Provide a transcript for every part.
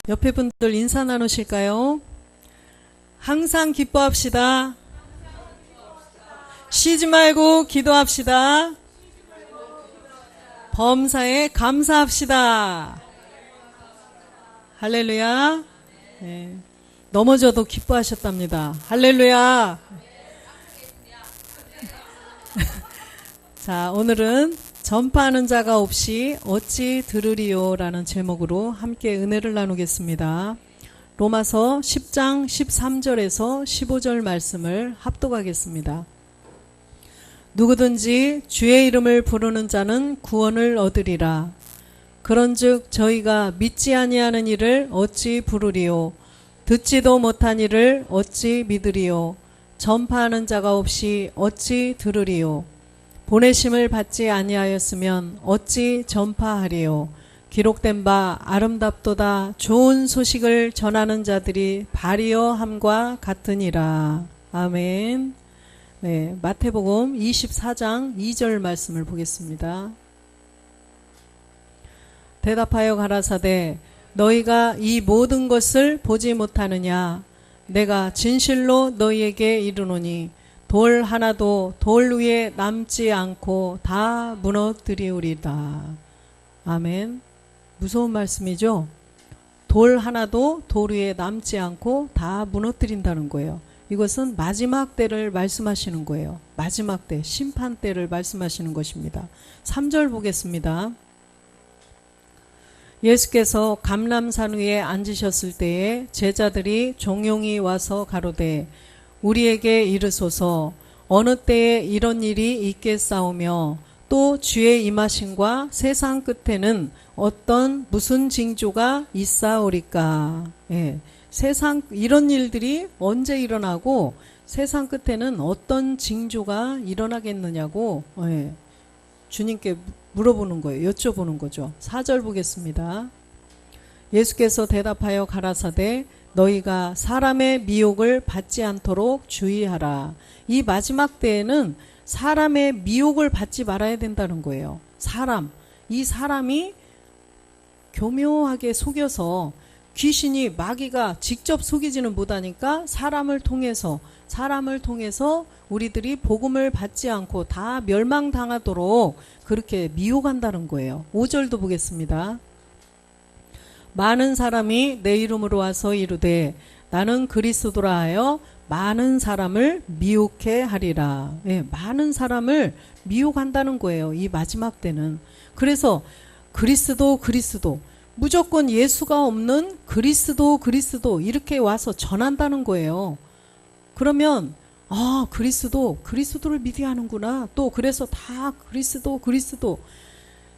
옆에 분들 인사 나누실까요? 항상 기뻐합시다. 쉬지 말고 기도합시다. 범사에 감사합시다. 할렐루야. 네. 넘어져도 기뻐하셨답니다. 할렐루야. 자, 오늘은 전파하는 자가 없이 어찌 들으리요 라는 제목으로 함께 은혜를 나누겠습니다. 로마서 10장 13절에서 15절 말씀을 합독하겠습니다. 누구든지 주의 이름을 부르는 자는 구원을 얻으리라. 그런즉 저희가 믿지 아니하는 이를 어찌 부르리요? 듣지도 못한 이를 어찌 믿으리요? 전파하는 자가 없이 어찌 들으리요? 보내심을 받지 아니하였으면 어찌 전파하리요? 기록된 바 아름답도다 좋은 소식을 전하는 자들이 발이여 함과 같으니라. 아멘. 네, 마태복음 24장 2절 말씀을 보겠습니다. 대답하여 가라사대 너희가 이 모든 것을 보지 못하느냐? 내가 진실로 너희에게 이르노니 돌 하나도 돌 위에 남지 않고 다 무너뜨리우리다. 아멘. 무서운 말씀이죠. 돌 하나도 돌 위에 남지 않고 다 무너뜨린다는 거예요. 이것은 마지막 때를 말씀하시는 거예요. 마지막 때, 심판 때를 말씀하시는 것입니다. 3절 보겠습니다. 예수께서 감람산 위에 앉으셨을 때에 제자들이 종용이 와서 가로되 우리에게 이르소서 어느 때에 이런 일이 있겠사오며 또 주의 임하심과 세상 끝에는 어떤 무슨 징조가 있사오리까. 예, 세상 이런 일들이 언제 일어나고 세상 끝에는 어떤 징조가 일어나겠느냐고 주님께 물어보는 거예요. 여쭤보는 거죠. 4절 보겠습니다. 예수께서 대답하여 가라사대 너희가 사람의 미혹을 받지 않도록 주의하라. 이 마지막 때에는 사람의 미혹을 받지 말아야 된다는 거예요. 이 사람이 교묘하게 속여서 귀신이 마귀가 직접 속이지는 못하니까 사람을 통해서 우리들이 복음을 받지 않고 다 멸망당하도록 그렇게 미혹한다는 거예요. 5절도 보겠습니다. 많은 사람이 내 이름으로 와서 이르되 나는 그리스도라 하여 많은 사람을 미혹해 하리라. 네, 많은 사람을 미혹한다는 거예요. 이 마지막 때는. 그래서 그리스도 무조건 예수가 없는 그리스도 이렇게 와서 전한다는 거예요. 그러면 그리스도를 믿어야 하는구나. 또 그래서 다 그리스도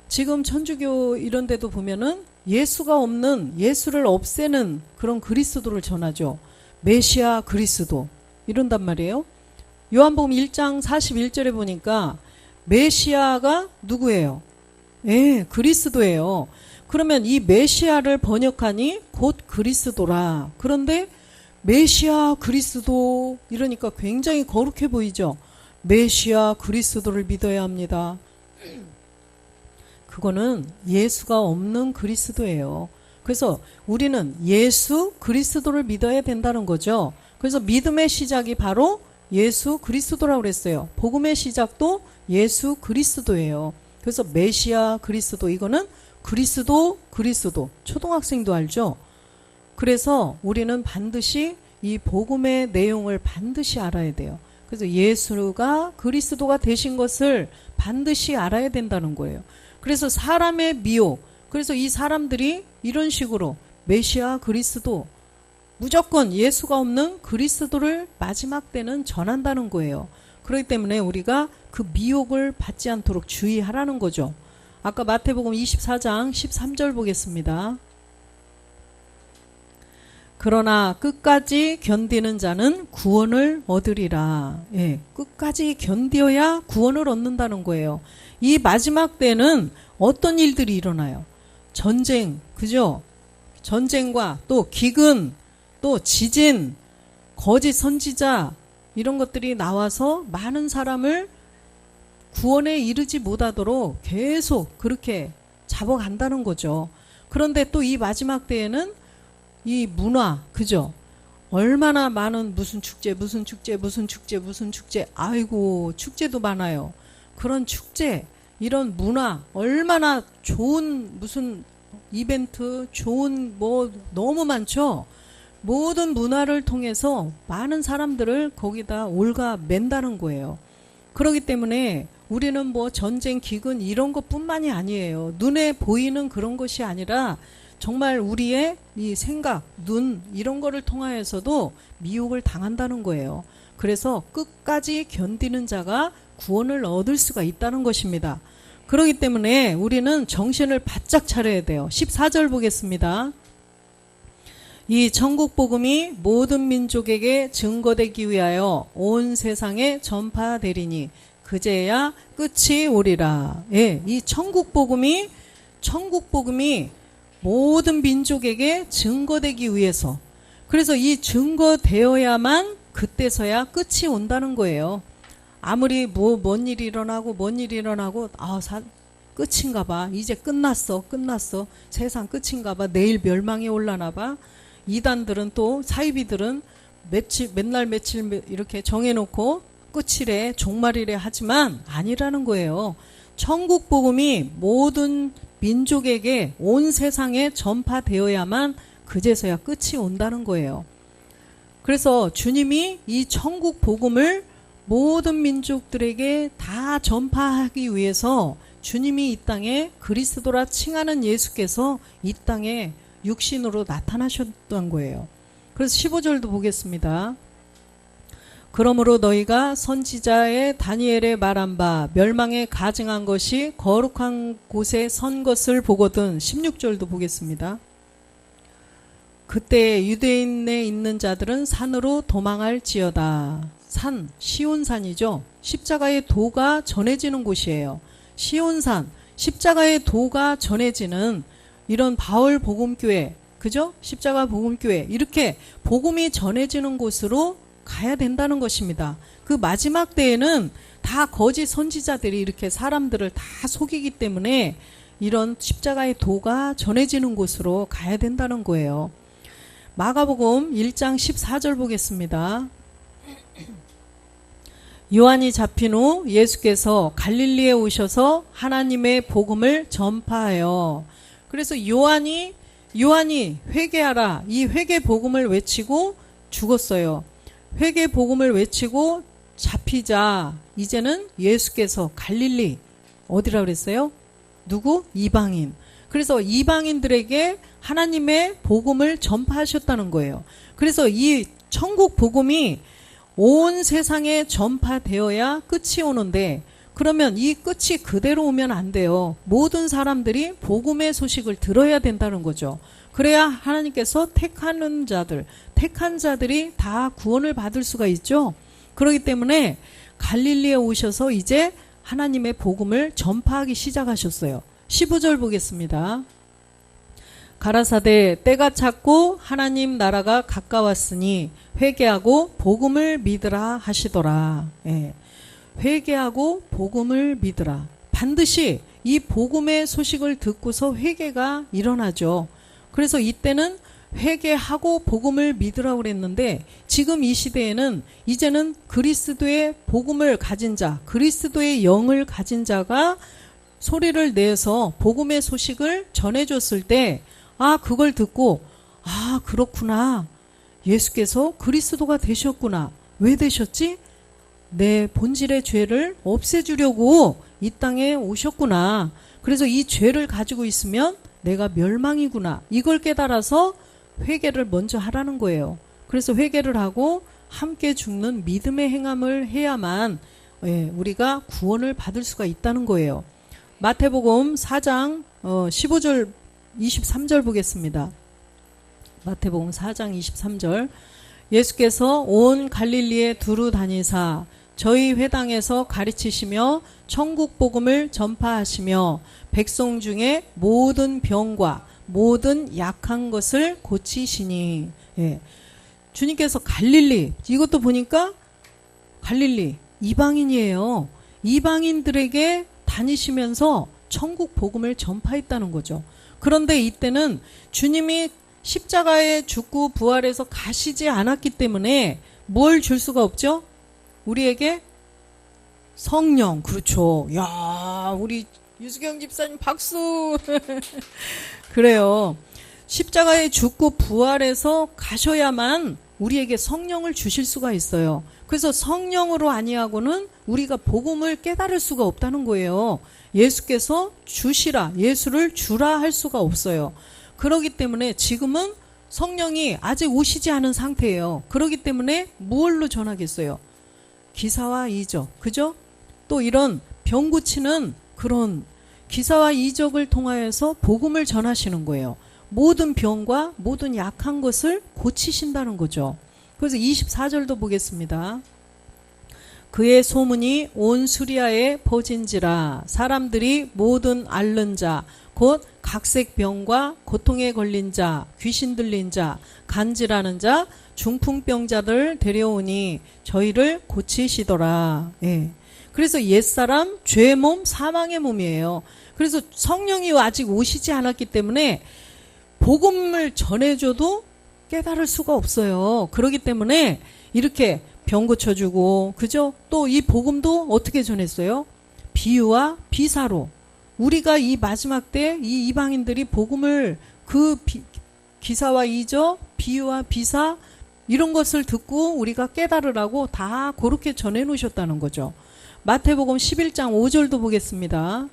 지금 천주교 이런 데도 보면은 예수가 없는 예수를 없애는 그런 그리스도를 전하죠. 메시아 그리스도 이런단 말이에요. 요한복음 1장 41절에 보니까 메시아가 누구예요? 그리스도예요. 그러면 이 메시아를 번역하니 곧 그리스도라. 그런데 메시아 그리스도 이러니까 굉장히 거룩해 보이죠. 메시아 그리스도를 믿어야 합니다. 그거는 예수가 없는 그리스도예요. 그래서 우리는 예수 그리스도를 믿어야 된다는 거죠. 그래서 믿음의 시작이 바로 예수 그리스도라고 그랬어요. 복음의 시작도 예수 그리스도예요. 그래서 메시아 그리스도 이거는 그리스도 초등학생도 알죠? 그래서 우리는 반드시 이 복음의 내용을 반드시 알아야 돼요. 그래서 예수가 그리스도가 되신 것을 반드시 알아야 된다는 거예요. 그래서 사람의 미혹, 그래서 이 사람들이 이런 식으로 메시아 그리스도 무조건 예수가 없는 그리스도를 마지막 때는 전한다는 거예요. 그렇기 때문에 우리가 그 미혹을 받지 않도록 주의하라는 거죠. 아까 마태복음 24장 13절 보겠습니다. 그러나 끝까지 견디는 자는 구원을 얻으리라. 끝까지 견뎌야 구원을 얻는다는 거예요. 이 마지막 때는 어떤 일들이 일어나요? 전쟁, 그죠? 전쟁과 또 기근, 또 지진, 거짓 선지자 이런 것들이 나와서 많은 사람을 구원에 이르지 못하도록 계속 그렇게 잡아간다는 거죠. 그런데 또 이 마지막 때에는 이 문화, 그죠? 얼마나 많은 무슨 축제, 무슨 축제, 무슨 축제, 무슨 축제, 아이고, 축제도 많아요. 그런 축제, 이런 문화, 얼마나 좋은 무슨 이벤트, 좋은 뭐 너무 많죠? 모든 문화를 통해서 많은 사람들을 거기다 올가 맨다는 거예요. 그렇기 때문에 우리는 뭐 전쟁, 기근 이런 것뿐만이 아니에요. 눈에 보이는 그런 것이 아니라 정말 우리의 이 생각, 눈 이런 거를 통하여서도 미혹을 당한다는 거예요. 그래서 끝까지 견디는 자가 구원을 얻을 수가 있다는 것입니다. 그렇기 때문에 우리는 정신을 바짝 차려야 돼요. 14절 보겠습니다. 이 천국 복음이 모든 민족에게 증거되기 위하여 온 세상에 전파되리니 그제야 끝이 오리라. 예, 이 천국 복음이 모든 민족에게 증거되기 위해서, 그래서 이 증거되어야만 그때서야 끝이 온다는 거예요. 아무리 뭔 일이 일어나고 끝인가 봐, 이제 끝났어, 세상 끝인가 봐, 내일 멸망이 올라나 봐. 이단들은 또 사이비들은 맨날 며칠 이렇게 정해놓고 끝이래, 종말이래 하지만 아니라는 거예요. 천국 복음이 모든 민족에게 온 세상에 전파되어야만 그제서야 끝이 온다는 거예요. 그래서 주님이 이 천국 복음을 모든 민족들에게 다 전파하기 위해서 주님이 이 땅에 그리스도라 칭하는 예수께서 이 땅에 육신으로 나타나셨던 거예요. 그래서 15절도 보겠습니다. 그러므로 너희가 선지자의 다니엘의 말한 바 멸망에 가증한 것이 거룩한 곳에 선 것을 보거든. 16절도 보겠습니다. 그때 유대인에 있는 자들은 산으로 도망할지어다. 산, 시온산이죠. 십자가의 도가 전해지는 곳이에요. 시온산, 십자가의 도가 전해지는 이런 바울 복음교회, 그죠? 십자가 복음교회, 이렇게 복음이 전해지는 곳으로 가야 된다는 것입니다. 그 마지막 때에는 다 거짓 선지자들이 이렇게 사람들을 다 속이기 때문에 이런 십자가의 도가 전해지는 곳으로 가야 된다는 거예요. 마가복음 1장 14절 보겠습니다. 요한이 잡힌 후 예수께서 갈릴리에 오셔서 하나님의 복음을 전파하여, 그래서 요한이 회개하라, 이 회개 복음을 외치고 죽었어요. 회개 복음을 외치고 잡히자 이제는 예수께서 갈릴리, 어디라 그랬어요? 누구? 이방인. 그래서 이방인들에게 하나님의 복음을 전파하셨다는 거예요. 그래서 이 천국 복음이 온 세상에 전파되어야 끝이 오는데, 그러면 이 끝이 그대로 오면 안 돼요. 모든 사람들이 복음의 소식을 들어야 된다는 거죠. 그래야 하나님께서 택한 자들이 다 구원을 받을 수가 있죠. 그렇기 때문에 갈릴리에 오셔서 이제 하나님의 복음을 전파하기 시작하셨어요. 15절 보겠습니다. 가라사대 때가 찼고 하나님 나라가 가까웠으니 회개하고 복음을 믿으라 하시더라. 예. 회개하고 복음을 믿으라. 반드시 이 복음의 소식을 듣고서 회개가 일어나죠. 그래서 이때는 회개하고 복음을 믿으라고 그랬는데, 지금 이 시대에는 이제는 그리스도의 복음을 가진 자, 그리스도의 영을 가진 자가 소리를 내서 복음의 소식을 전해줬을 때, 그걸 듣고, 그렇구나, 예수께서 그리스도가 되셨구나. 왜 되셨지? 내 본질의 죄를 없애주려고 이 땅에 오셨구나. 그래서 이 죄를 가지고 있으면 내가 멸망이구나. 이걸 깨달아서 회개를 먼저 하라는 거예요. 그래서 회개를 하고 함께 죽는 믿음의 행함을 해야만 우리가 구원을 받을 수가 있다는 거예요. 마태복음 4장 15절 23절 보겠습니다. 마태복음 4장 23절. 예수께서 온 갈릴리에 두루 다니사 저희 회당에서 가르치시며 천국 복음을 전파하시며 백성 중에 모든 병과 모든 약한 것을 고치시니. 주님께서 갈릴리, 이것도 보니까 갈릴리 이방인이에요. 이방인들에게 다니시면서 천국 복음을 전파했다는 거죠. 그런데 이때는 주님이 십자가에 죽고 부활해서 가시지 않았기 때문에 뭘 줄 수가 없죠? 우리에게 성령. 그렇죠. 야, 우리 유수경 집사님 박수. 그래요. 십자가에 죽고 부활해서 가셔야만 우리에게 성령을 주실 수가 있어요. 그래서 성령으로 아니하고는 우리가 복음을 깨달을 수가 없다는 거예요. 예수께서 주시라, 예수를 주라 할 수가 없어요. 그렇기 때문에 지금은 성령이 아직 오시지 않은 상태예요. 그렇기 때문에 무엇로 전하겠어요? 기사와 이적, 그죠? 또 이런 병 고치는 그런 기사와 이적을 통하여서 복음을 전하시는 거예요. 모든 병과 모든 약한 것을 고치신다는 거죠. 그래서 24절도 보겠습니다. 그의 소문이 온 수리아에 퍼진지라 사람들이 모든 앓는 자 곧 각색병과 고통에 걸린 자, 귀신 들린 자, 간질하는 자, 중풍병자들 데려오니 저희를 고치시더라. 예. 그래서 옛사람 죄의 몸, 사망의 몸이에요. 그래서 성령이 아직 오시지 않았기 때문에 복음을 전해줘도 깨달을 수가 없어요. 그렇기 때문에 이렇게 병 고쳐주고, 그죠? 또 이 복음도 어떻게 전했어요? 비유와 비사로. 우리가 이 마지막 때 이 이방인들이 복음을 기사와 이적, 비유와 비사 이런 것을 듣고 우리가 깨달으라고 다 그렇게 전해 놓으셨다는 거죠. 마태복음 11장 5절도 보겠습니다.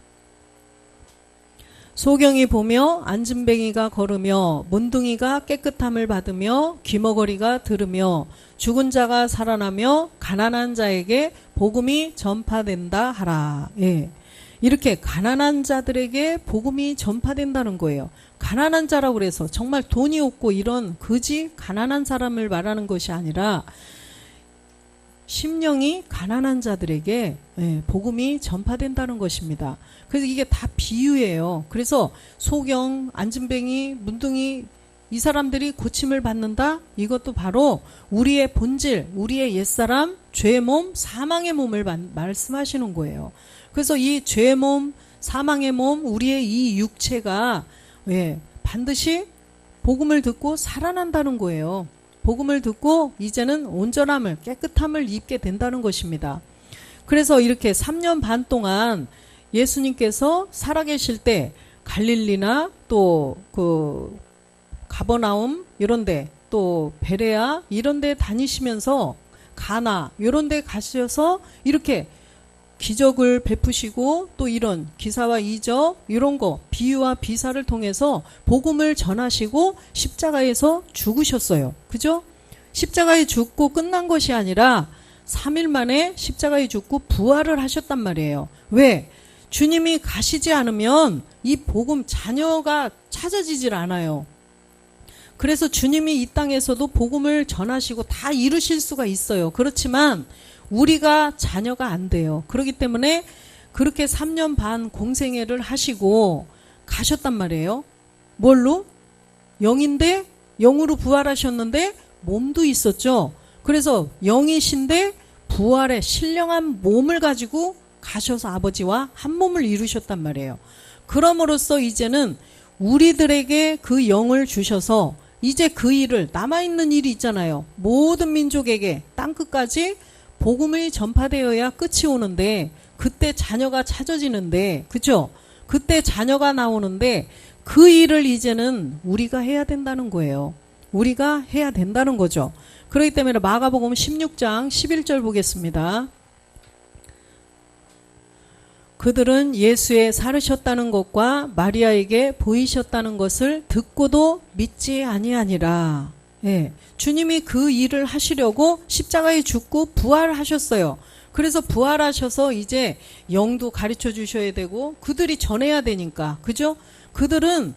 소경이 보며 안진뱅이가 걸으며 문둥이가 깨끗함을 받으며 귀머거리가 들으며 죽은 자가 살아나며 가난한 자에게 복음이 전파된다 하라. 예. 이렇게 가난한 자들에게 복음이 전파된다는 거예요. 가난한 자라고 그래서 정말 돈이 없고 이런 그지 가난한 사람을 말하는 것이 아니라 심령이 가난한 자들에게 복음이 전파된다는 것입니다. 그래서 이게 다 비유예요. 그래서 소경, 안진뱅이, 문둥이 이 사람들이 고침을 받는다? 이것도 바로 우리의 본질, 우리의 옛사람, 죄의 몸, 사망의 몸을 말씀하시는 거예요. 그래서 이 죄의 몸, 사망의 몸, 우리의 이 육체가 반드시 복음을 듣고 살아난다는 거예요. 복음을 듣고 이제는 온전함을, 깨끗함을 입게 된다는 것입니다. 그래서 이렇게 3년 반 동안 예수님께서 살아계실 때 갈릴리나 또 가버나움 이런데 또 베레아 이런데 다니시면서 가나 이런데 가셔서 이렇게 기적을 베푸시고 또 이런 기사와 이적 이런 거 비유와 비사를 통해서 복음을 전하시고 십자가에서 죽으셨어요. 그죠? 십자가에 죽고 끝난 것이 아니라 3일 만에 십자가에 죽고 부활을 하셨단 말이에요. 왜? 주님이 가시지 않으면 이 복음 자녀가 찾아지질 않아요. 그래서 주님이 이 땅에서도 복음을 전하시고 다 이루실 수가 있어요. 그렇지만 우리가 자녀가 안 돼요. 그렇기 때문에 그렇게 3년 반 공생애를 하시고 가셨단 말이에요. 뭘로? 영인데 영으로 부활하셨는데 몸도 있었죠. 그래서 영이신데 부활의 신령한 몸을 가지고 가셔서 아버지와 한 몸을 이루셨단 말이에요. 그럼으로써 이제는 우리들에게 그 영을 주셔서 이제 그 일을 남아있는 일이 있잖아요. 모든 민족에게 땅끝까지 복음이 전파되어야 끝이 오는데 그때 자녀가 찾아지는데 그죠? 그때 자녀가 나오는데 그 일을 이제는 우리가 해야 된다는 거예요. 우리가 해야 된다는 거죠. 그렇기 때문에 마가복음 16장 11절 보겠습니다. 그들은 예수의 살으셨다는 것과 마리아에게 보이셨다는 것을 듣고도 믿지 아니하니라. 예, 주님이 그 일을 하시려고 십자가에 죽고 부활하셨어요. 그래서 부활하셔서 이제 영도 가르쳐 주셔야 되고 그들이 전해야 되니까 그죠? 그들은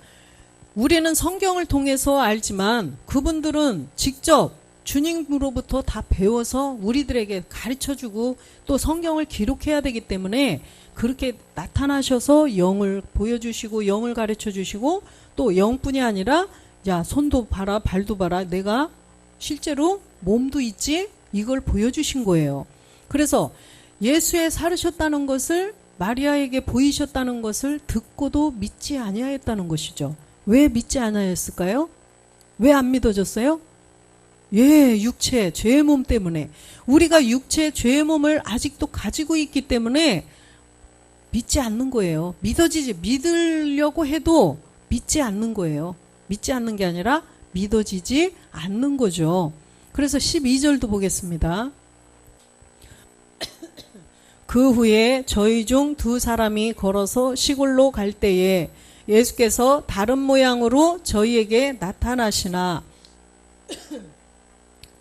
우리는 성경을 통해서 알지만 그분들은 직접 주님으로부터 다 배워서 우리들에게 가르쳐주고 또 성경을 기록해야 되기 때문에 그렇게 나타나셔서 영을 보여주시고 영을 가르쳐주시고 또 영뿐이 아니라 야 손도 봐라 발도 봐라 내가 실제로 몸도 있지 이걸 보여주신 거예요. 그래서 예수의 살으셨다는 것을 마리아에게 보이셨다는 것을 듣고도 믿지 아니하였다는 것이죠. 왜 믿지 아니하였을까요? 왜 안 믿어졌어요? 예, 육체, 죄의 몸 때문에. 우리가 육체, 죄의 몸을 아직도 가지고 있기 때문에 믿지 않는 거예요. 믿으려고 해도 믿지 않는 거예요. 믿지 않는 게 아니라 믿어지지 않는 거죠. 그래서 12절도 보겠습니다. 그 후에 저희 중 두 사람이 걸어서 시골로 갈 때에 예수께서 다른 모양으로 저희에게 나타나시나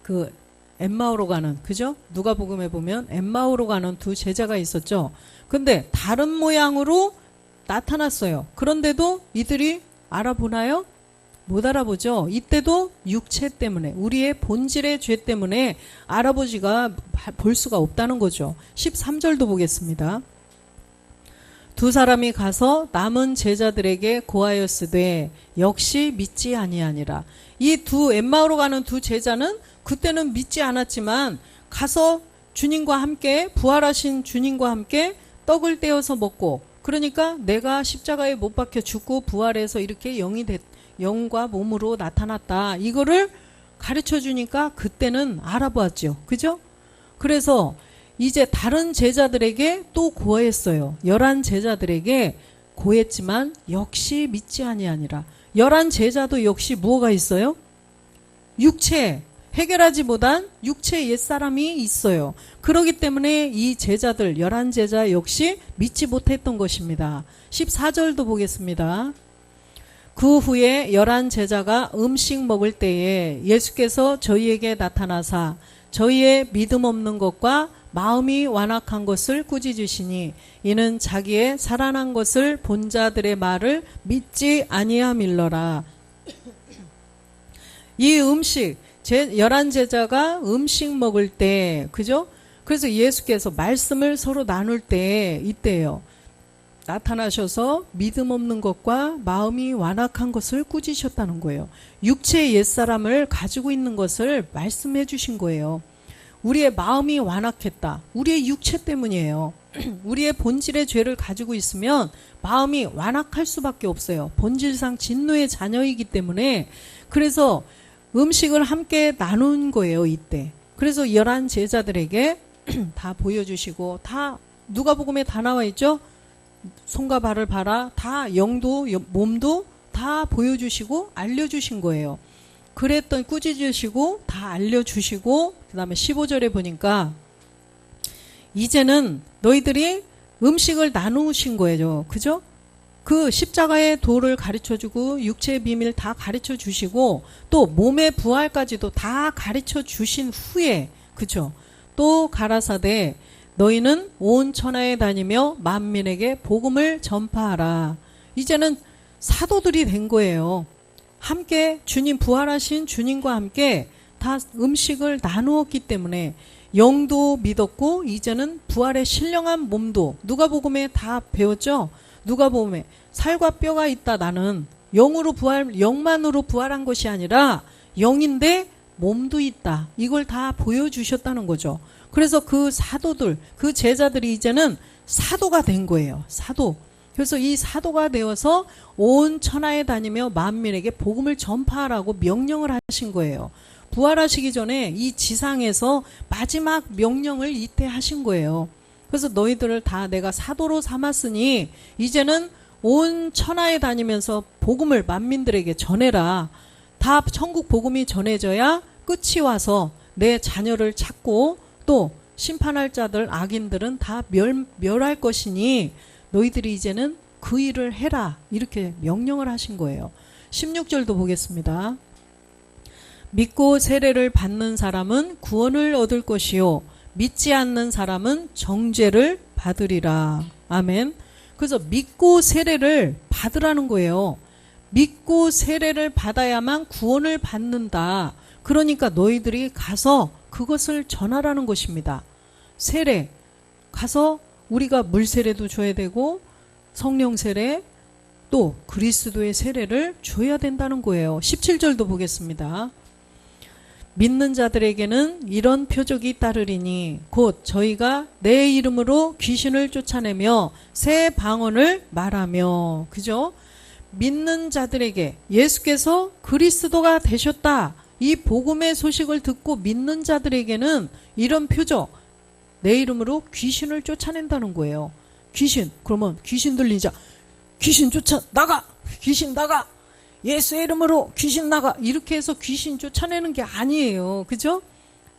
그 엠마오로 가는, 그죠? 누가복음에 보면 엠마오로 가는 두 제자가 있었죠. 근데 다른 모양으로 나타났어요. 그런데도 이들이 알아보나요? 못 알아보죠. 이때도 육체 때문에, 우리의 본질의 죄 때문에 알아보지가 볼 수가 없다는 거죠. 13절도 보겠습니다. 두 사람이 가서 남은 제자들에게 고하였으되 역시 믿지 아니하니라. 이 두 엠마오로 가는 두 제자는 그때는 믿지 않았지만 가서 주님과 함께, 부활하신 주님과 함께 떡을 떼어서 먹고, 그러니까 내가 십자가에 못 박혀 죽고 부활해서 이렇게 영과 몸으로 나타났다, 이거를 가르쳐 주니까 그때는 알아보았죠. 그죠? 그래서 이제 다른 제자들에게 또 고했어요. 11 제자들에게 고했지만 역시 믿지 아니하니라. 11 제자도 역시 뭐가 있어요? 육체, 해결하지 못한 육체 옛사람이 있어요. 그렇기 때문에 이 제자들, 11 제자 역시 믿지 못했던 것입니다. 14절도 보겠습니다. 그 후에 11 제자가 음식 먹을 때에 예수께서 저희에게 나타나사 저희의 믿음 없는 것과 마음이 완악한 것을 꾸짖으시니 이는 자기의 살아난 것을 본 자들의 말을 믿지 아니함일러라. 이 음식, 11 제자가 음식 먹을 때, 그죠? 그래서 예수께서 말씀을 서로 나눌 때 이때예요. 나타나셔서 믿음 없는 것과 마음이 완악한 것을 꾸짖으셨다는 거예요. 육체의 옛사람을 가지고 있는 것을 말씀해 주신 거예요. 우리의 마음이 완악했다. 우리의 육체 때문이에요. 우리의 본질의 죄를 가지고 있으면 마음이 완악할 수밖에 없어요. 본질상 진노의 자녀이기 때문에. 그래서 음식을 함께 나눈 거예요, 이때. 그래서 11 제자들에게 다 보여주시고, 다 누가복음에 다 나와 있죠? 손과 발을 봐라. 다 영도 몸도 다 보여주시고 알려주신 거예요. 그랬던 꾸짖으시고 다 알려주시고, 그 다음에 15절에 보니까 이제는 너희들이 음식을 나누신 거예요. 그죠? 그 십자가의 도를 가르쳐주고 육체의 비밀 다 가르쳐주시고 또 몸의 부활까지도 다 가르쳐주신 후에, 그죠? 또 가라사대 너희는 온 천하에 다니며 만민에게 복음을 전파하라. 이제는 사도들이 된 거예요. 함께 주님, 부활하신 주님과 함께 다 음식을 나누었기 때문에 영도 믿었고 이제는 부활의 신령한 몸도, 누가복음에 다 배웠죠? 누가복음에 살과 뼈가 있다. 나는 영으로 부활, 영만으로 부활한 것이 아니라 영인데 몸도 있다. 이걸 다 보여주셨다는 거죠. 그래서 그 사도들, 그 제자들이 이제는 사도가 된 거예요. 사도. 그래서 이 사도가 되어서 온 천하에 다니며 만민에게 복음을 전파하라고 명령을 하신 거예요. 부활하시기 전에 이 지상에서 마지막 명령을 이때 하신 거예요. 그래서 너희들을 다 내가 사도로 삼았으니 이제는 온 천하에 다니면서 복음을 만민들에게 전해라. 다 천국 복음이 전해져야 끝이 와서 내 자녀를 찾고 또 심판할 자들, 악인들은 다 멸할 것이니 너희들이 이제는 그 일을 해라. 이렇게 명령을 하신 거예요. 16절도 보겠습니다. 믿고 세례를 받는 사람은 구원을 얻을 것이요 믿지 않는 사람은 정죄를 받으리라. 아멘. 그래서 믿고 세례를 받으라는 거예요. 믿고 세례를 받아야만 구원을 받는다. 그러니까 너희들이 가서 그것을 전하라는 것입니다. 세례 가서 우리가 물 세례도 줘야 되고 성령 세례 또 그리스도의 세례를 줘야 된다는 거예요. 17절도 보겠습니다. 믿는 자들에게는 이런 표적이 따르리니 곧 저희가 내 이름으로 귀신을 쫓아내며 새 방언을 말하며, 그죠? 믿는 자들에게 예수께서 그리스도가 되셨다. 이 복음의 소식을 듣고 믿는 자들에게는 이런 표적, 내 이름으로 귀신을 쫓아낸다는 거예요. 귀신, 그러면 귀신 들린 자, 귀신 쫓아 나가! 귀신 나가! 예수의 이름으로 귀신 나가! 이렇게 해서 귀신 쫓아내는 게 아니에요. 그죠?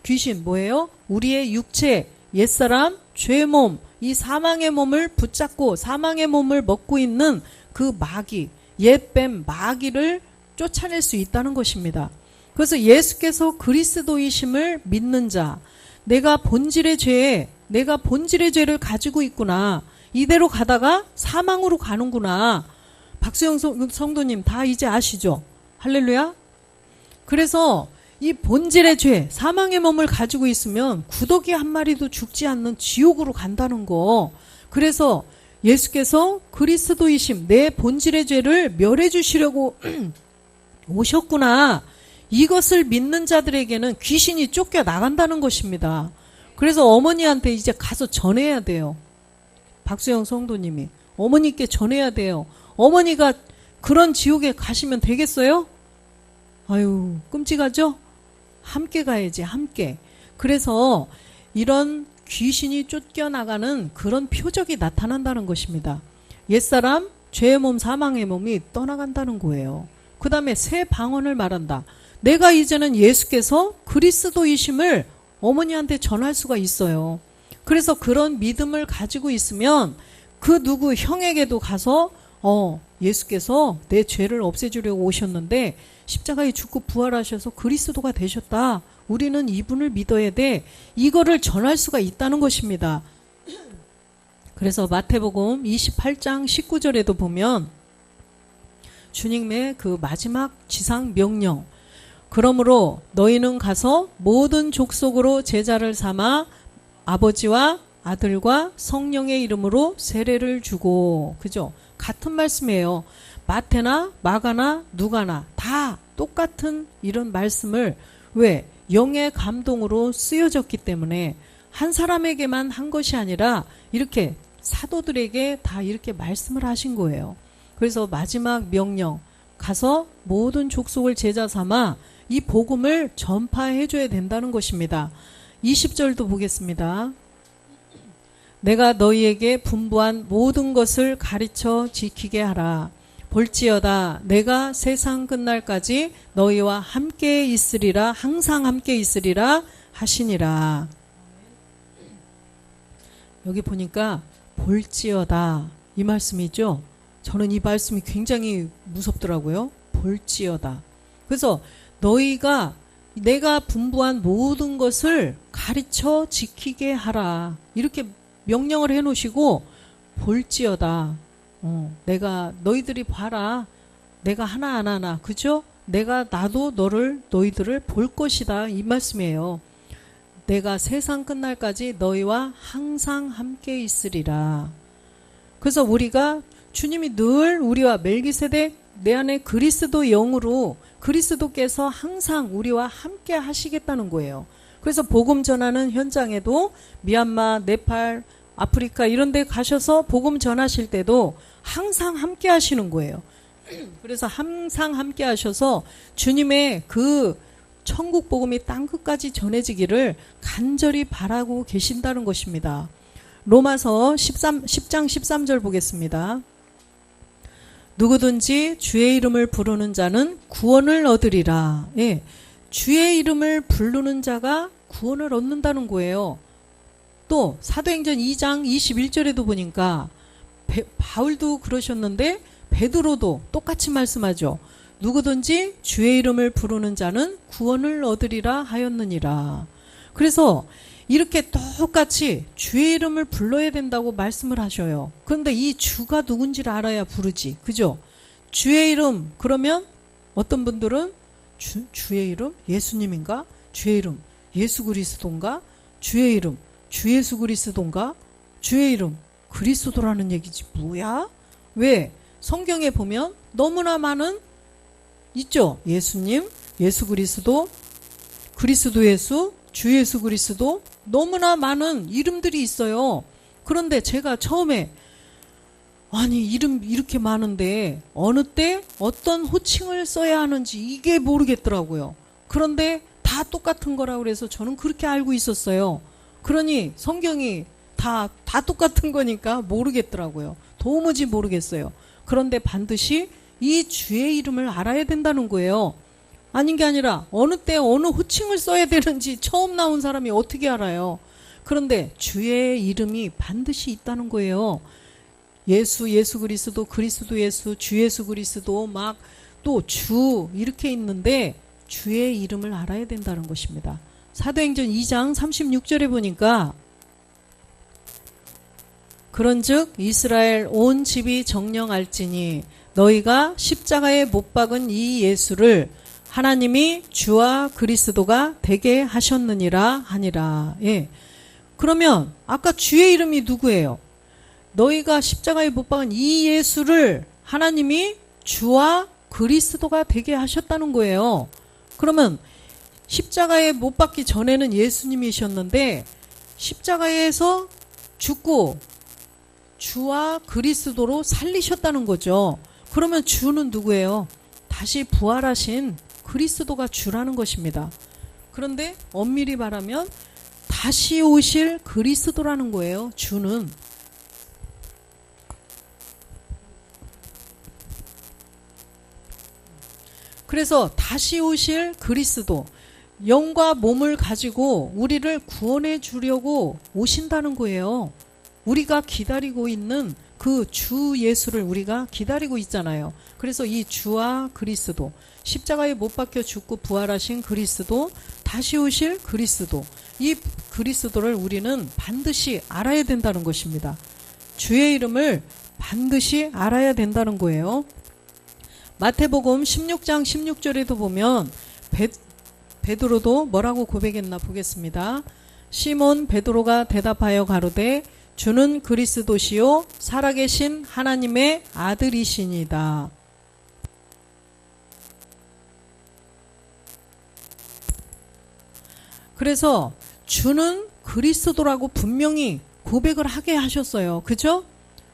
귀신 뭐예요? 우리의 육체, 옛사람, 죄의 몸, 이 사망의 몸을 붙잡고 사망의 몸을 먹고 있는 그 마귀, 옛뱀 마귀를 쫓아낼 수 있다는 것입니다. 그래서 예수께서 그리스도이심을 믿는 자, 내가 본질의 죄를 가지고 있구나. 이대로 가다가 사망으로 가는구나. 박수영 성도님 다 이제 아시죠? 할렐루야. 그래서 이 본질의 죄, 사망의 몸을 가지고 있으면 구더기 한 마리도 죽지 않는 지옥으로 간다는 거. 그래서 예수께서 그리스도이심, 내 본질의 죄를 멸해 주시려고 오셨구나. 이것을 믿는 자들에게는 귀신이 쫓겨나간다는 것입니다. 그래서 어머니한테 이제 가서 전해야 돼요. 박수영 성도님이 어머니께 전해야 돼요. 어머니가 그런 지옥에 가시면 되겠어요? 아유, 끔찍하죠? 함께 가야지, 함께. 그래서 이런 귀신이 쫓겨나가는 그런 표적이 나타난다는 것입니다. 옛사람, 죄의 몸, 사망의 몸이 떠나간다는 거예요. 그 다음에 새 방언을 말한다. 내가 이제는 예수께서 그리스도이심을 어머니한테 전할 수가 있어요. 그래서 그런 믿음을 가지고 있으면 그 누구 형에게도 가서 예수께서 내 죄를 없애주려고 오셨는데 십자가에 죽고 부활하셔서 그리스도가 되셨다. 우리는 이분을 믿어야 돼. 이거를 전할 수가 있다는 것입니다. 그래서 마태복음 28장 19절에도 보면 주님의 그 마지막 지상 명령, 그러므로 너희는 가서 모든 족속으로 제자를 삼아 아버지와 아들과 성령의 이름으로 세례를 주고, 그죠? 같은 말씀이에요. 마태나 마가나 누가나 다 똑같은 이런 말씀을, 왜? 영의 감동으로 쓰여졌기 때문에 한 사람에게만 한 것이 아니라 이렇게 사도들에게 다 이렇게 말씀을 하신 거예요. 그래서 마지막 명령, 가서 모든 족속을 제자 삼아 이 복음을 전파해 줘야 된다는 것입니다. 20절도 보겠습니다. 내가 너희에게 분부한 모든 것을 가르쳐 지키게 하라. 볼지어다 내가 세상 끝날까지 너희와 함께 있으리라, 항상 함께 있으리라 하시니라. 여기 보니까 볼지어다 이 말씀이죠. 저는 이 말씀이 굉장히 무섭더라고요. 볼지어다. 그래서 너희가 내가 분부한 모든 것을 가르쳐 지키게 하라. 이렇게 명령을 해 놓으시고 볼지어다. 내가 너희들이 봐라. 내가 하나하나, 그죠? 내가 나도 너희들을 볼 것이다. 이 말씀이에요. 내가 세상 끝날까지 너희와 항상 함께 있으리라. 그래서 우리가 주님이 늘 우리와 멜기세덱 내 안에 그리스도 영으로 그리스도께서 항상 우리와 함께 하시겠다는 거예요. 그래서 복음 전하는 현장에도 미얀마, 네팔, 아프리카 이런 데 가셔서 복음 전하실 때도 항상 함께 하시는 거예요. 그래서 항상 함께 하셔서 주님의 그 천국 복음이 땅끝까지 전해지기를 간절히 바라고 계신다는 것입니다. 로마서 10장 13절 보겠습니다. 누구든지 주의 이름을 부르는 자는 구원을 얻으리라. 예, 주의 이름을 부르는 자가 구원을 얻는다는 거예요. 또 사도행전 2장 21절에도 보니까 바울도 그러셨는데 베드로도 똑같이 말씀하죠. 누구든지 주의 이름을 부르는 자는 구원을 얻으리라 하였느니라. 그래서 이렇게 똑같이 주의 이름을 불러야 된다고 말씀을 하셔요. 그런데 이 주가 누군지를 알아야 부르지. 그죠? 주의 이름, 그러면 어떤 분들은 주의 이름? 예수님인가? 주의 이름 예수 그리스도인가? 주의 이름 주 예수 그리스도인가? 주의 이름 그리스도라는 얘기지 뭐야? 왜? 성경에 보면 너무나 많은 있죠. 예수님, 예수 그리스도, 그리스도 예수, 주 예수 그리스도, 너무나 많은 이름들이 있어요. 그런데 제가 처음에 아니, 이름 이렇게 많은데 어느 때 어떤 호칭을 써야 하는지 이게 모르겠더라고요. 그런데 다 똑같은 거라고 그래서 저는 그렇게 알고 있었어요. 그러니 성경이 다 똑같은 거니까 모르겠더라고요. 도무지 모르겠어요. 그런데 반드시 이 주의 이름을 알아야 된다는 거예요. 아닌 게 아니라 어느 때 어느 호칭을 써야 되는지 처음 나온 사람이 어떻게 알아요? 그런데 주의 이름이 반드시 있다는 거예요. 예수 그리스도, 그리스도 예수, 주 예수 그리스도 막 또 주 이렇게 있는데 주의 이름을 알아야 된다는 것입니다. 사도행전 2장 36절에 보니까 그런즉 이스라엘 온 집이 정령할지니 너희가 십자가에 못 박은 이 예수를 하나님이 주와 그리스도가 되게 하셨느니라 하니라. 예. 그러면 아까 주의 이름이 누구예요? 너희가 십자가에 못 박은 이 예수를 하나님이 주와 그리스도가 되게 하셨다는 거예요. 그러면 십자가에 못 박기 전에는 예수님이셨는데 십자가에서 죽고 주와 그리스도로 살리셨다는 거죠. 그러면 주는 누구예요? 다시 부활하신 그리스도가 주라는 것입니다. 그런데 엄밀히 말하면 다시 오실 그리스도라는 거예요. 주는. 그래서 다시 오실 그리스도, 영과 몸을 가지고 우리를 구원해 주려고 오신다는 거예요. 우리가 기다리고 있는 그 주 예수를 우리가 기다리고 있잖아요. 그래서 이 주와 그리스도, 십자가에 못 박혀 죽고 부활하신 그리스도, 다시 오실 그리스도, 이 그리스도를 우리는 반드시 알아야 된다는 것입니다. 주의 이름을 반드시 알아야 된다는 거예요. 마태복음 16장 16절에도 보면 베드로도 뭐라고 고백했나 보겠습니다. 시몬 베드로가 대답하여 가로되 주는 그리스도시요 살아계신 하나님의 아들이시니다. 그래서 주는 그리스도라고 분명히 고백을 하게 하셨어요. 그죠?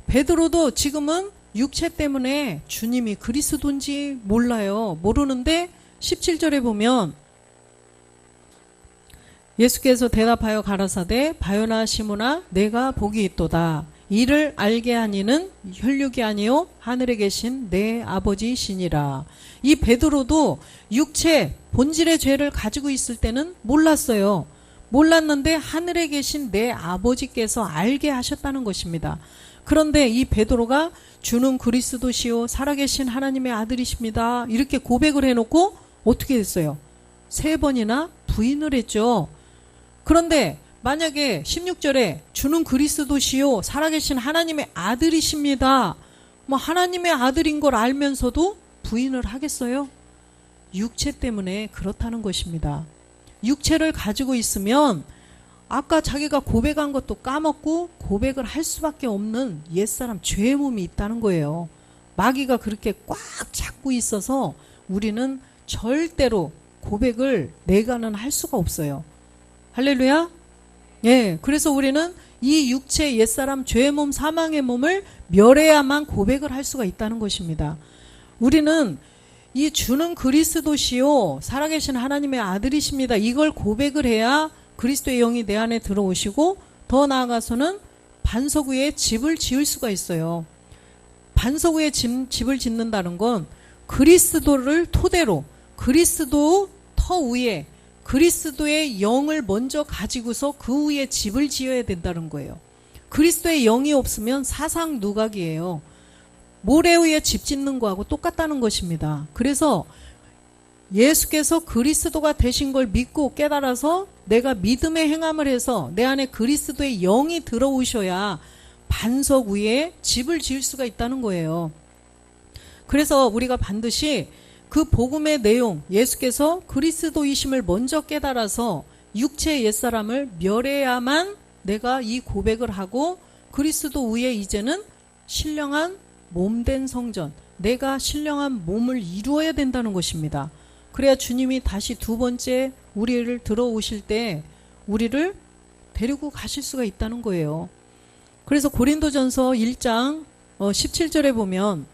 베드로도 지금은 육체 때문에 주님이 그리스도인지 몰라요. 모르는데 17절에 보면 예수께서 대답하여 가라사대 바요나 시몬아 내가 복이 있도다. 이를 알게 하니는 혈육이 아니요 하늘에 계신 내 아버지시니라. 이 베드로도 육체 본질의 죄를 가지고 있을 때는 몰랐어요. 몰랐는데 하늘에 계신 내 아버지께서 알게 하셨다는 것입니다. 그런데 이 베드로가 주는 그리스도시요 살아계신 하나님의 아들이십니다. 이렇게 고백을 해놓고 어떻게 됐어요? 3번이나 부인을 했죠. 그런데 만약에 16절에 주는 그리스도시요 살아계신 하나님의 아들이십니다. 뭐 하나님의 아들인 걸 알면서도 부인을 하겠어요? 육체 때문에 그렇다는 것입니다. 육체를 가지고 있으면 아까 자기가 고백한 것도 까먹고 고백을 할 수밖에 없는 옛사람 죄의 몸이 있다는 거예요. 마귀가 그렇게 꽉 잡고 있어서 우리는 절대로 고백을 내가는 할 수가 없어요. 할렐루야? 예, 그래서 우리는 이 육체 옛사람 죄의 몸 사망의 몸을 멸해야만 고백을 할 수가 있다는 것입니다. 우리는 이 주는 그리스도시요 살아계신 하나님의 아들이십니다. 이걸 고백을 해야 그리스도의 영이 내 안에 들어오시고 더 나아가서는 반석 위에 집을 지을 수가 있어요. 반석 위에 집을 짓는다는 건 그리스도를 토대로 그리스도 터 위에 그리스도의 영을 먼저 가지고서 그 위에 집을 지어야 된다는 거예요. 그리스도의 영이 없으면 사상 누각이에요. 모래 위에 집 짓는 거하고 똑같다는 것입니다. 그래서 예수께서 그리스도가 되신 걸 믿고 깨달아서 내가 믿음의 행함을 해서 내 안에 그리스도의 영이 들어오셔야 반석 위에 집을 지을 수가 있다는 거예요. 그래서 우리가 반드시 그 복음의 내용, 예수께서 그리스도이심을 먼저 깨달아서 육체의 옛사람을 멸해야만 내가 이 고백을 하고 그리스도 위에 이제는 신령한 몸된 성전, 내가 신령한 몸을 이루어야 된다는 것입니다. 그래야 주님이 다시 두 번째 우리를 들어오실 때 우리를 데리고 가실 수가 있다는 거예요. 그래서 고린도전서 1장 17절에 보면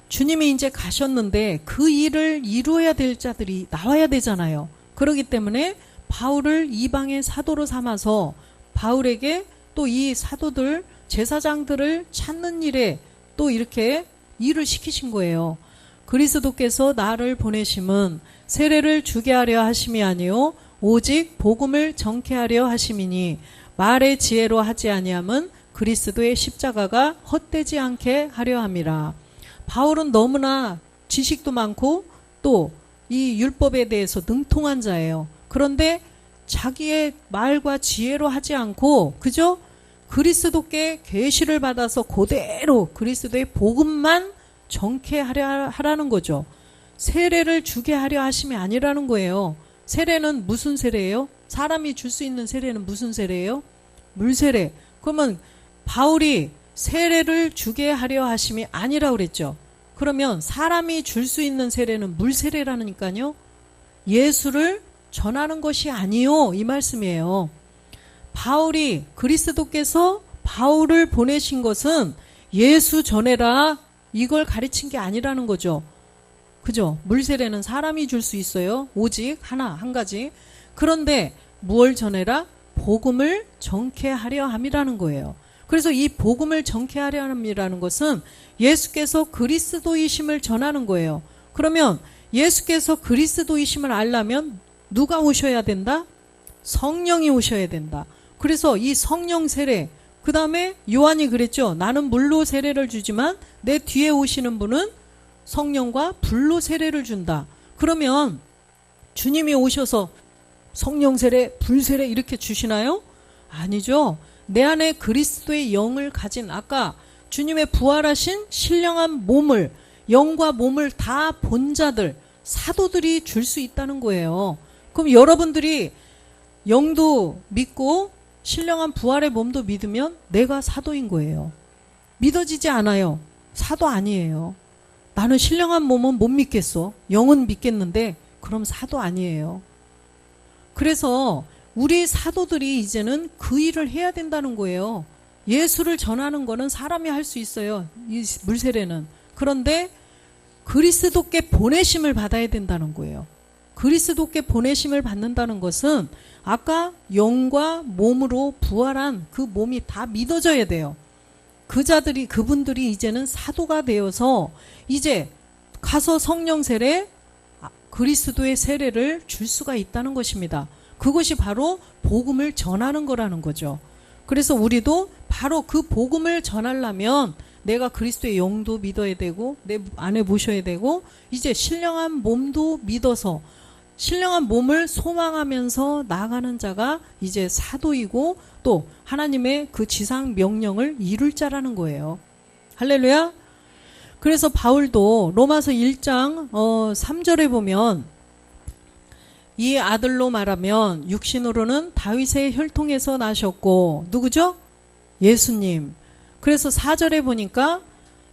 주님이 이제 가셨는데 그 일을 이루어야 될 자들이 나와야 되잖아요. 그렇기 때문에 바울을 이방의 사도로 삼아서 바울에게 또 이 사도들, 제사장들을 찾는 일에 또 이렇게 일을 시키신 거예요. 그리스도께서 나를 보내심은 세례를 주게 하려 하심이 아니요 오직 복음을 전케 하려 하심이니 말의 지혜로 하지 아니함은 그리스도의 십자가가 헛되지 않게 하려 함이라. 바울은 너무나 지식도 많고 또 이 율법에 대해서 능통한 자예요. 그런데 자기의 말과 지혜로 하지 않고 그저 그리스도께 계시를 받아서 그대로 그리스도의 복음만 전케 하라는 거죠. 세례를 주게 하려 하심이 아니라는 거예요. 세례는 무슨 세례예요? 사람이 줄 수 있는 세례는 무슨 세례예요? 물세례. 그러면 바울이 세례를 주게 하려 하심이 아니라고 그랬죠. 그러면 사람이 줄 수 있는 세례는 물세례라니까요. 예수를 전하는 것이 아니요 이 말씀이에요. 바울이 그리스도께서 바울을 보내신 것은 예수 전해라 이걸 가르친 게 아니라는 거죠. 그죠? 물세례는 사람이 줄 수 있어요. 오직 한 가지. 그런데 무엇을 전해라? 복음을 전케 하려 함이라는 거예요. 그래서 이 복음을 전케 하려 함이라는 것은 예수께서 그리스도이심을 전하는 거예요. 그러면 예수께서 그리스도이심을 알려면 누가 오셔야 된다? 성령이 오셔야 된다. 그래서 이 성령 세례, 그 다음에 요한이 그랬죠. 나는 물로 세례를 주지만 내 뒤에 오시는 분은 성령과 불로 세례를 준다. 그러면 주님이 오셔서 성령 세례, 불 세례 이렇게 주시나요? 아니죠. 내 안에 그리스도의 영을 가진 아까 주님의 부활하신 신령한 몸을, 영과 몸을 다 본 자들, 사도들이 줄 수 있다는 거예요. 그럼 여러분들이 영도 믿고 신령한 부활의 몸도 믿으면 내가 사도인 거예요. 믿어지지 않아요. 사도 아니에요. 나는 신령한 몸은 못 믿겠어. 영은 믿겠는데 그럼 사도 아니에요. 그래서 우리 사도들이 이제는 그 일을 해야 된다는 거예요. 예수를 전하는 거는 사람이 할 수 있어요. 이 물세례는. 그런데 그리스도께 보내심을 받아야 된다는 거예요. 그리스도께 보내심을 받는다는 것은 아까 영과 몸으로 부활한 그 몸이 다 믿어져야 돼요. 그분들이 이제는 사도가 되어서 이제 가서 성령 세례, 그리스도의 세례를 줄 수가 있다는 것입니다. 그것이 바로 복음을 전하는 거라는 거죠. 그래서 우리도 바로 그 복음을 전하려면 내가 그리스도의 영도 믿어야 되고 내 안에 모셔야 되고 이제 신령한 몸도 믿어서 신령한 몸을 소망하면서 나아가는 자가 이제 사도이고 또 하나님의 그 지상 명령을 이룰 자라는 거예요. 할렐루야. 그래서 바울도 로마서 1장 3절에 보면 이 아들로 말하면 육신으로는 다윗의 혈통에서 나셨고 누구죠? 예수님. 그래서 4절에 보니까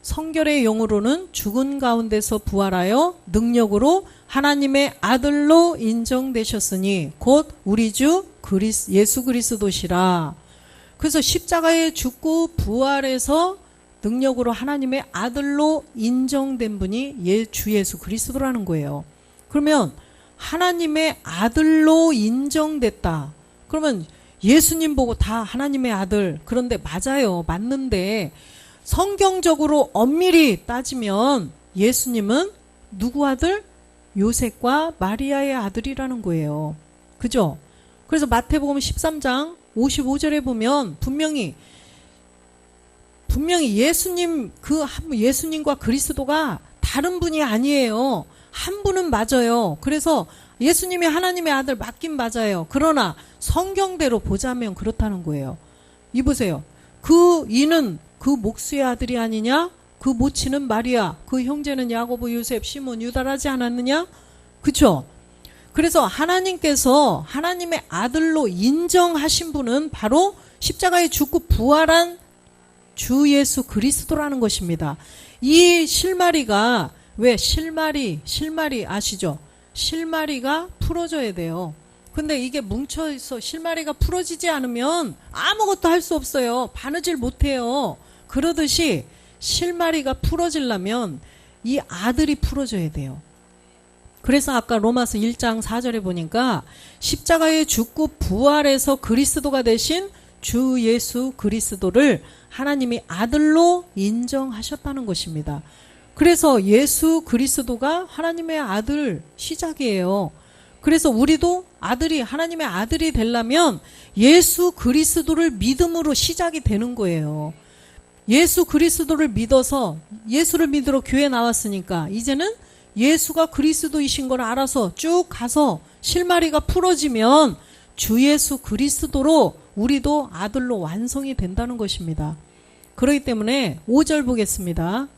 성결의 영으로는 죽은 가운데서 부활하여 능력으로 하나님의 아들로 인정되셨으니 곧 우리 주 예수 그리스도시라. 그래서 십자가에 죽고 부활해서 능력으로 하나님의 아들로 인정된 분이 주 예수 그리스도라는 거예요. 그러면 하나님의 아들로 인정됐다. 그러면 예수님 보고 다 하나님의 아들. 그런데 맞아요. 맞는데 성경적으로 엄밀히 따지면 예수님은 누구 아들? 요셉과 마리아의 아들이라는 거예요. 그죠? 그래서 마태복음 13장 55절에 보면 분명히 예수님과 그리스도가 다른 분이 아니에요. 한 분은 맞아요. 그래서 예수님이 하나님의 아들 맞긴 맞아요. 그러나 성경대로 보자면 그렇다는 거예요. 이보세요. 이는 그 목수의 아들이 아니냐? 그 모친은 마리아, 그 형제는 야고보, 요셉, 시몬, 유다라지 않았느냐? 그쵸? 그래서 하나님께서 하나님의 아들로 인정하신 분은 바로 십자가에 죽고 부활한 주 예수 그리스도라는 것입니다. 이 실마리가 왜 실마리 아시죠? 실마리가 풀어져야 돼요. 근데 이게 뭉쳐있어 실마리가 풀어지지 않으면 아무것도 할 수 없어요. 바느질 못해요. 그러듯이 실마리가 풀어지려면 이 아들이 풀어줘야 돼요. 그래서 아까 로마서 1장 4절에 보니까 십자가에 죽고 부활해서 그리스도가 되신 주 예수 그리스도를 하나님이 아들로 인정하셨다는 것입니다. 그래서 예수 그리스도가 하나님의 아들 시작이에요. 그래서 우리도 아들이 하나님의 아들이 되려면 예수 그리스도를 믿음으로 시작이 되는 거예요. 예수 그리스도를 믿어서 예수를 믿으러 교회 나왔으니까 이제는 예수가 그리스도이신 걸 알아서 쭉 가서 실마리가 풀어지면 주 예수 그리스도로 우리도 아들로 완성이 된다는 것입니다. 그렇기 때문에 5절 보겠습니다.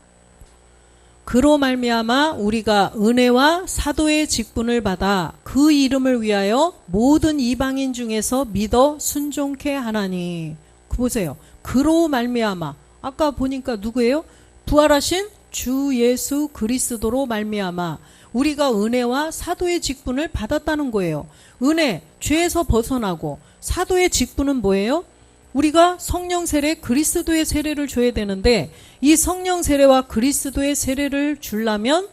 그로 말미암아 우리가 은혜와 사도의 직분을 받아 그 이름을 위하여 모든 이방인 중에서 믿어 순종케 하나니. 보세요. 그로 말미암아 아까 보니까 누구예요? 부활하신 주 예수 그리스도로 말미암아 우리가 은혜와 사도의 직분을 받았다는 거예요. 은혜, 죄에서 벗어나고 사도의 직분은 뭐예요? 우리가 성령 세례, 그리스도의 세례를 줘야 되는데 이 성령 세례와 그리스도의 세례를 주려면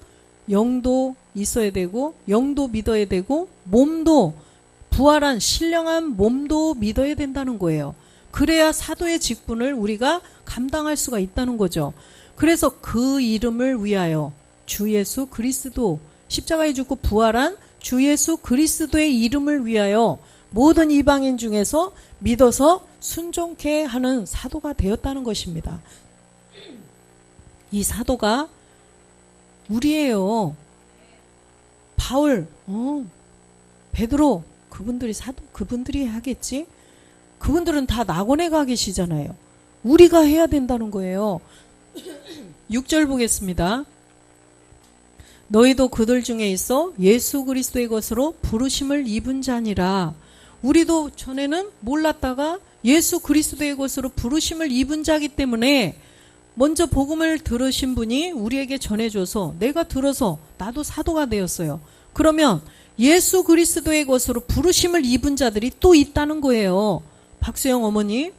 영도 있어야 되고 영도 믿어야 되고 몸도 부활한 신령한 몸도 믿어야 된다는 거예요. 그래야 사도의 직분을 우리가 감당할 수가 있다는 거죠. 그래서 그 이름을 위하여 주 예수 그리스도 십자가에 죽고 부활한 주 예수 그리스도의 이름을 위하여 모든 이방인 중에서 믿어서 순종케 하는 사도가 되었다는 것입니다. 이 사도가 우리예요. 바울, 베드로 그분들이 사도 그분들이 하겠지. 그분들은 다 낙원에 가 계시잖아요. 우리가 해야 된다는 거예요. 6절 보겠습니다. 너희도 그들 중에 있어 예수 그리스도의 것으로 부르심을 입은 자니라. 우리도 전에는 몰랐다가 예수 그리스도의 것으로 부르심을 입은 자기 때문에 먼저 복음을 들으신 분이 우리에게 전해줘서 내가 들어서 나도 사도가 되었어요. 그러면 예수 그리스도의 것으로 부르심을 입은 자들이 또 있다는 거예요. 박수영 어머니,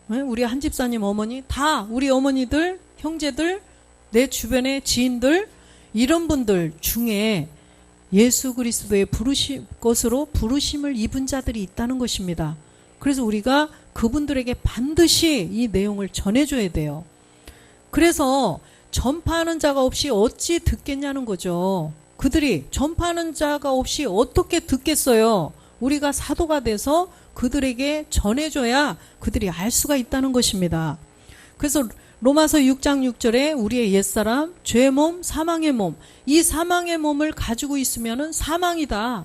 우리 한집사님 어머니, 다 우리 어머니들, 형제들, 내 주변의 지인들 이런 분들 중에 예수 그리스도의 것으로 부르심을 입은 자들이 있다는 것입니다. 그래서 우리가 그분들에게 반드시 이 내용을 전해줘야 돼요. 그래서 전파하는 자가 없이 어찌 듣겠냐는 거죠. 그들이 전파하는 자가 없이 어떻게 듣겠어요? 우리가 사도가 돼서 그들에게 전해줘야 그들이 알 수가 있다는 것입니다. 그래서 로마서 6장 6절에 우리의 옛사람, 죄의 몸, 사망의 몸, 이 사망의 몸을 가지고 있으면은 사망이다.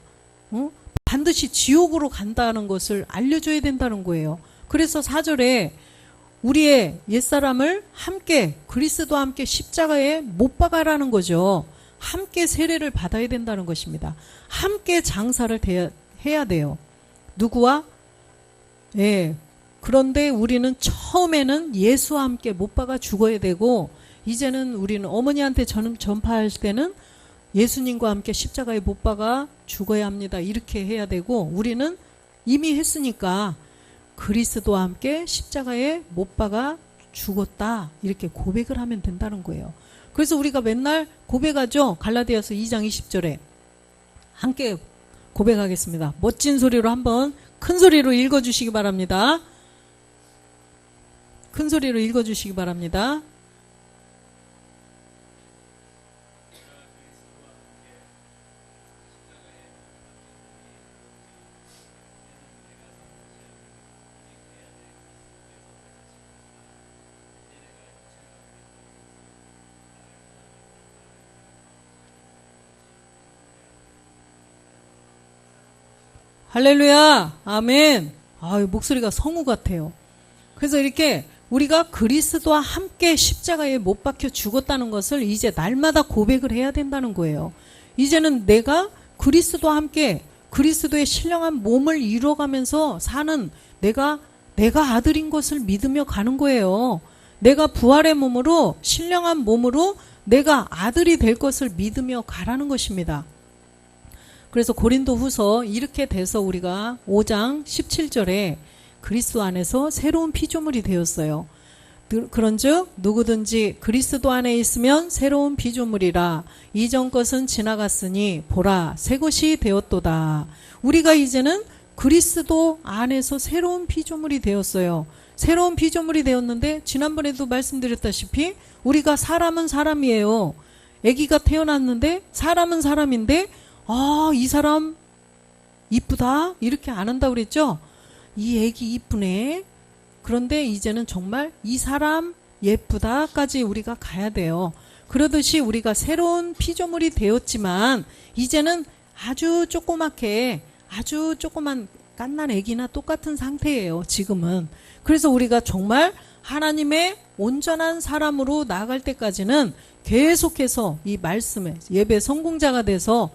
반드시 지옥으로 간다는 것을 알려줘야 된다는 거예요. 그래서 4절에 우리의 옛사람을 함께 그리스도와 함께 십자가에 못 박아라는 거죠. 함께 세례를 받아야 된다는 것입니다. 함께 장사를 해야 돼요. 누구와? 예. 그런데 우리는 처음에는 예수와 함께 못 박아 죽어야 되고 이제는 우리는 어머니한테 전파할 때는 예수님과 함께 십자가에 못 박아 죽어야 합니다. 이렇게 해야 되고 우리는 이미 했으니까 그리스도와 함께 십자가에 못 박아 죽었다. 이렇게 고백을 하면 된다는 거예요. 그래서 우리가 맨날 고백하죠. 갈라디아서 2장 20절에 함께 고백하겠습니다. 멋진 소리로 한번 큰 소리로 읽어주시기 바랍니다. 큰 소리로 읽어주시기 바랍니다. 할렐루야, 아멘. 목소리가 성우 같아요. 그래서 이렇게 우리가 그리스도와 함께 십자가에 못 박혀 죽었다는 것을 이제 날마다 고백을 해야 된다는 거예요. 이제는 내가 그리스도와 함께 그리스도의 신령한 몸을 이뤄가면서 사는 내가 아들인 것을 믿으며 가는 거예요. 내가 부활의 몸으로 신령한 몸으로 내가 아들이 될 것을 믿으며 가라는 것입니다. 그래서 고린도후서 이렇게 돼서 우리가 5장 17절에 그리스도 안에서 새로운 피조물이 되었어요. 그런즉 누구든지 그리스도 안에 있으면 새로운 피조물이라. 이전 것은 지나갔으니 보라 새 것이 되었도다. 우리가 이제는 그리스도 안에서 새로운 피조물이 되었어요. 새로운 피조물이 되었는데 지난번에도 말씀드렸다시피 우리가 사람은 사람이에요. 아기가 태어났는데 사람은 사람인데 이 사람 이쁘다 이렇게 안 한다고 그랬죠. 이 아기 이쁘네. 그런데 이제는 정말 이 사람 예쁘다까지 우리가 가야 돼요. 그러듯이 우리가 새로운 피조물이 되었지만 이제는 아주 조그맣게 아주 조그만 갓난 아기나 똑같은 상태예요. 지금은. 그래서 우리가 정말 하나님의 온전한 사람으로 나아갈 때까지는 계속해서 이 말씀에 예배 성공자가 돼서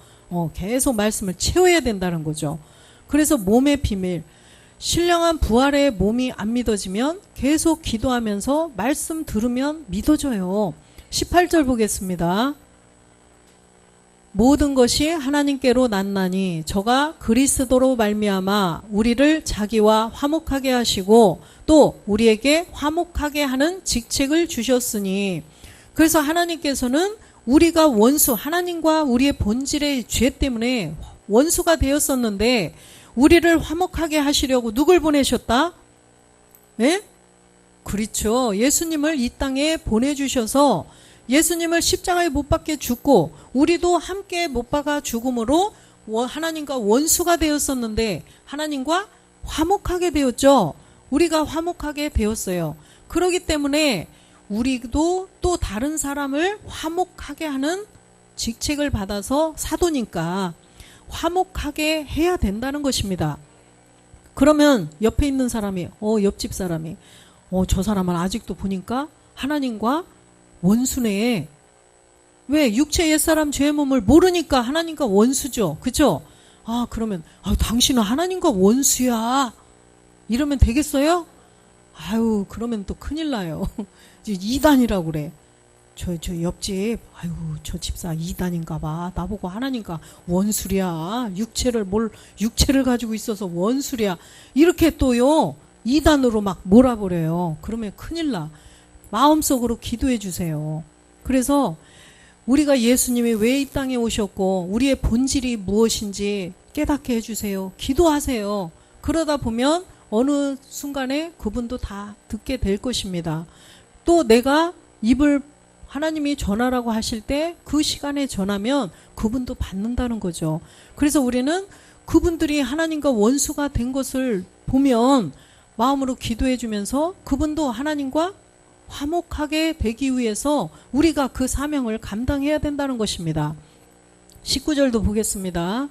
계속 말씀을 채워야 된다는 거죠. 그래서 몸의 비밀, 신령한 부활의 몸이 안 믿어지면 계속 기도하면서 말씀 들으면 믿어져요. 18절 보겠습니다. 모든 것이 하나님께로 났나니 저가 그리스도로 말미암아 우리를 자기와 화목하게 하시고 또 우리에게 화목하게 하는 직책을 주셨으니. 그래서 하나님께서는 우리가 원수, 하나님과 우리의 본질의 죄 때문에 원수가 되었었는데 우리를 화목하게 하시려고 누굴 보내셨다? 예? 그렇죠. 예수님을 이 땅에 보내주셔서 예수님을 십자가에 못 박게 죽고 우리도 함께 못 박아 죽음으로 하나님과 원수가 되었었는데 하나님과 화목하게 되었죠. 우리가 화목하게 되었어요. 그렇기 때문에 우리도 또 다른 사람을 화목하게 하는 직책을 받아서 사도니까 화목하게 해야 된다는 것입니다. 그러면 옆에 있는 사람이 옆집 사람이 저 사람은 아직도 보니까 하나님과 원수네. 왜? 육체 옛사람 죄의 몸을 모르니까 하나님과 원수죠. 그죠? 그러면 당신은 하나님과 원수야 이러면 되겠어요? 그러면 또 큰일 나요. 이단이라고 그래. 저 옆집 저 집사 이단인가 봐. 나보고 하나님과 원수랴. 육체를 가지고 있어서 원수랴. 이렇게 또요 이단으로 막 몰아버려요. 그러면 큰일 나. 마음속으로 기도해 주세요. 그래서 우리가 예수님이 왜 이 땅에 오셨고 우리의 본질이 무엇인지 깨닫게 해주세요. 기도하세요. 그러다 보면 어느 순간에 그분도 다 듣게 될 것입니다. 또 내가 입을 하나님이 전하라고 하실 때 그 시간에 전하면 그분도 받는다는 거죠. 그래서 우리는 그분들이 하나님과 원수가 된 것을 보면 마음으로 기도해 주면서 그분도 하나님과 화목하게 되기 위해서 우리가 그 사명을 감당해야 된다는 것입니다. 19절도 보겠습니다.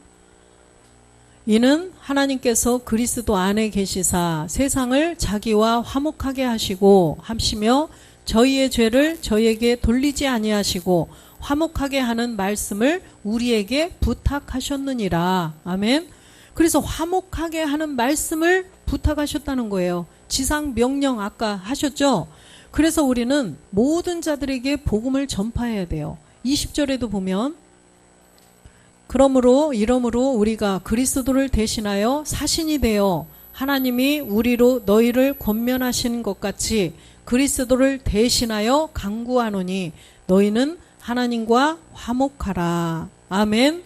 이는 하나님께서 그리스도 안에 계시사 세상을 자기와 화목하게 하시며 저희의 죄를 저희에게 돌리지 아니하시고 화목하게 하는 말씀을 우리에게 부탁하셨느니라. 아멘. 그래서 화목하게 하는 말씀을 부탁하셨다는 거예요. 지상 명령 아까 하셨죠? 그래서 우리는 모든 자들에게 복음을 전파해야 돼요. 20절에도 보면 이러므로 우리가 그리스도를 대신하여 사신이 되어 하나님이 우리로 너희를 권면하시는 것 같이 그리스도를 대신하여 간구하노니 너희는 하나님과 화목하라. 아멘.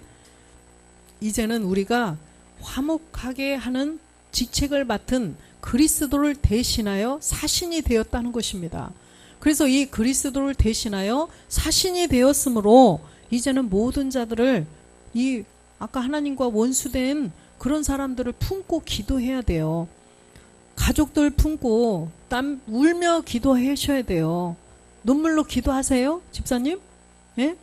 이제는 우리가 화목하게 하는 직책을 맡은 그리스도를 대신하여 사신이 되었다는 것입니다. 그래서 이 그리스도를 대신하여 사신이 되었으므로 이제는 모든 자들을 아까 하나님과 원수된 그런 사람들을 품고 기도해야 돼요. 가족들 품고 울며 기도하셔야 돼요. 눈물로 기도하세요? 집사님? 예?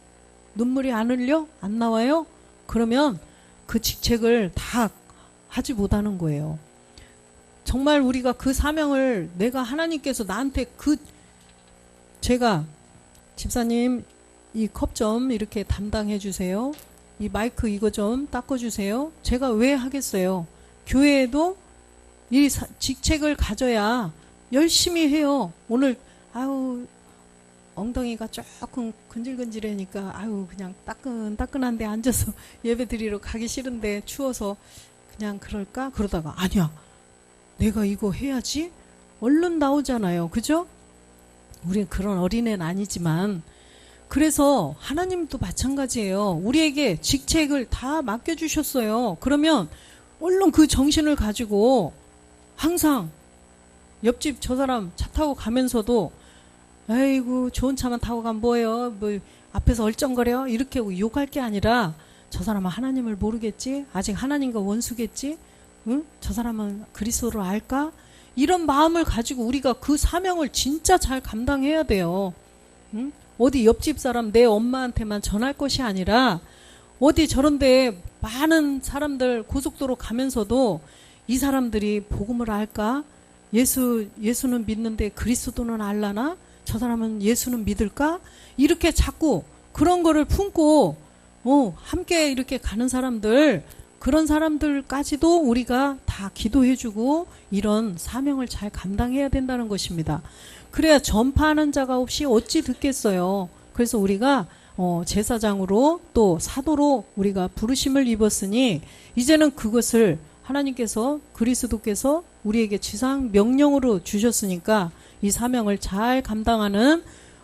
눈물이 안 흘려? 안 나와요? 그러면 그 직책을 다 하지 못하는 거예요. 정말 우리가 그 사명을 내가 하나님께서 나한테 제가 집사님 이 컵 좀 이렇게 담당해 주세요. 이 마이크 이거 좀 닦아 주세요. 제가 왜 하겠어요? 교회에도 이 직책을 가져야 열심히 해요. 오늘 엉덩이가 조금 근질근질하니까 아유 그냥 따끈따끈한데 앉아서 예배 드리러 가기 싫은데 추워서 그냥 그럴까? 그러다가 아니야, 내가 이거 해야지. 얼른 나오잖아요. 그죠? 우린 그런 어린애는 아니지만, 그래서 하나님도 마찬가지예요. 우리에게 직책을 다 맡겨주셨어요. 그러면 얼른 그 정신을 가지고 항상 옆집 저 사람 차 타고 가면서도 아이고 좋은 차만 타고 가면 뭐예요? 뭐 앞에서 얼쩡거려? 이렇게 욕할 게 아니라 저 사람은 하나님을 모르겠지? 아직 하나님과 원수겠지? 응? 저 사람은 그리스도를 알까? 이런 마음을 가지고 우리가 그 사명을 진짜 잘 감당해야 돼요. 응? 어디 옆집 사람 내 엄마한테만 전할 것이 아니라 어디 저런데 많은 사람들 고속도로 가면서도 이 사람들이 복음을 알까? 예수는 믿는데 그리스도는 알라나? 저 사람은 예수는 믿을까? 이렇게 자꾸 그런 거를 품고 함께 이렇게 가는 사람들, 그런 사람들까지도 우리가 다 기도해주고 이런 사명을 잘 감당해야 된다는 것입니다. 그래야 전파하는 자가 없이 어찌 듣겠어요. 그래서 우리가 제사장으로 또 사도로 우리가 부르심을 입었으니 이제는 그것을 하나님께서 그리스도께서 우리에게 지상 명령으로 주셨으니까 이 사명을 잘 감당하는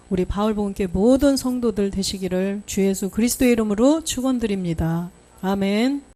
우리 바울복음교회 모든 성도들 되시기를 주 예수 그리스도의 이름으로 축원드립니다. 아멘.